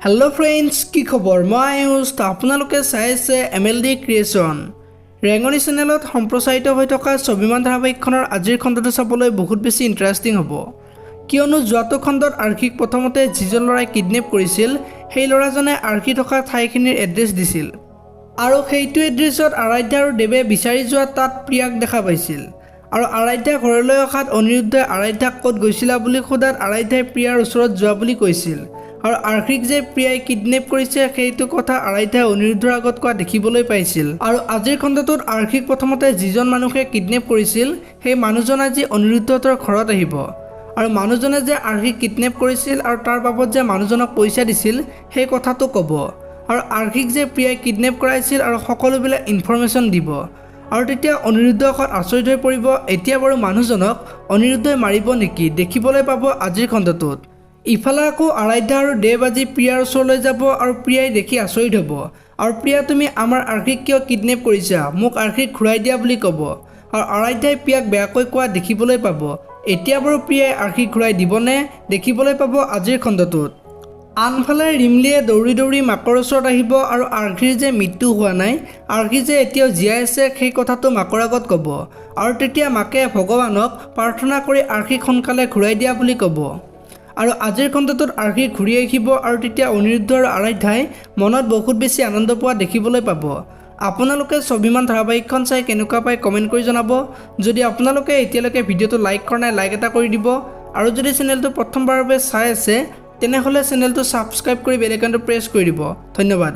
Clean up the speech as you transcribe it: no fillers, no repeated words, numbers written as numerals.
Hello friends की खबर मैं आयुष तो आपनालोके चाই আছে MLD ক্ৰিয়েশ্যন ৰেঙনি চেনেলত সম্প্ৰচাৰিত হৈ থকা ছবিমান ধাৰাবাহিকখনৰ আজিৰ খণ্ডটো চাবলৈ বহুত বেছি ইন্টাৰেষ্টিং হ'ব কিয়নো যোৱাটো খণ্ডত আৰক্ষীক প্ৰথমতে যিজন লৰাই কিডনেপ কৰিছিল সেই লৰাজনে আৰক্ষী থকা ঠাইখিনিৰ এড্ৰেছ দিছিল আৰু সেইটো এড্ৰেছত আৰাধ্যা আৰু দেৱে বিচাৰি যোৱা তাত প্ৰিয়াক দেখা পাইছিল আৰু আৰাধ্যা ঘৰলৈ অহাত অনিৰুদ্ধই আৰাধ্যাক ক'ত গৈছিলা বুলি সোধাত আৰাধ্যাই প্ৰিয়াৰ ওচৰত যোৱা বুলি কৈছিল আৰু আৰক্ষীক যে প্ৰিয়াই কিডনেপ কৰিছে সেইটো কথা আৰাধ্যাই অনিৰুদ্ধৰ আগত কোৱা দেখিবলৈ পাইছিল আৰু আজিৰ খণ্ডটোত আৰক্ষীক প্ৰথমতে যিজন মানুহে কিডনেপ কৰিছিল সেই মানুহজন আজি অনিৰুদ্ধৰ ঘৰত আহিব আৰু মানুহজনে যে আৰক্ষীক কিডনেপ কৰিছিল আৰু তাৰ বাবদ যে মানুহজনক পইচা দিছিল সেই কথাটো ক'ব আৰু আৰক্ষীক যে প্ৰিয়াই কিডনেপ কৰাইছিল আৰু সকলোবিলাক ইনফৰমেশ্যন দিব আৰু তেতিয়া অনিৰুদ্ধ অকল আচৰিত হৈ পৰিব এতিয়া বাৰু মানুহজনক অনিৰুদ্ধই মাৰিব নেকি দেখিবলৈ পাব আজিৰ খণ্ডটোত ইফালে আকৌ আৰাধ্যা আৰু দেৱ আজি প্ৰিয়াৰ ওচৰলৈ যাব আৰু প্ৰিয়াই দেখি আচৰিত হ'ব আৰু প্ৰিয়া তুমি আমাৰ আৰক্ষীক কিয় কিডনেপ কৰিছা মোক আৰক্ষীক ঘূৰাই দিয়া বুলি ক'ব আৰু আৰাধ্যাই প্ৰিয়াক বেয়াকৈ কোৱা দেখিবলৈ পাব এতিয়া বাৰু প্ৰিয়াই আৰক্ষীক ঘূৰাই দিবনে দেখিবলৈ পাব আজিৰ খণ্ডটোত আনফালে ৰিমলিয়ে দৌৰি দৌৰি মাকৰ ওচৰত আহিব আৰু আৰক্ষীৰ যে মৃত্যু হোৱা নাই আৰক্ষী যে এতিয়াও জীয়াই আছে সেই কথাটো মাকৰ আগত ক'ব আৰু তেতিয়া মাকে ভগৱানক প্ৰাৰ্থনা কৰি আৰক্ষীক সোনকালে ঘূৰাই দিয়া বুলি ক'ব আৰু আজিৰ খণ্ডটোত আৰক্ষী ঘূৰি আহিব আৰু তেতিয়া অনিৰুদ্ধ আৰু আৰাধ্যাই মনত বহুত বেছি আনন্দ পোৱা দেখিবলৈ পাব আপোনালোকে ছবিমান ধাৰাবাহিকখন চাই কেনেকুৱা পায় কমেণ্ট কৰি জনাব যদি আপোনালোকে এতিয়ালৈকে ভিডিঅ'টো লাইক কৰা নাই লাইক এটা কৰি দিব আৰু যদি চেনেলটো প্ৰথমবাৰৰ বাবে চাই আছে তেনেহ'লে চেনেলটো ছাবস্ক্ৰাইব কৰি বেল আইকনটো প্ৰেছ কৰি দিব ধন্যবাদ।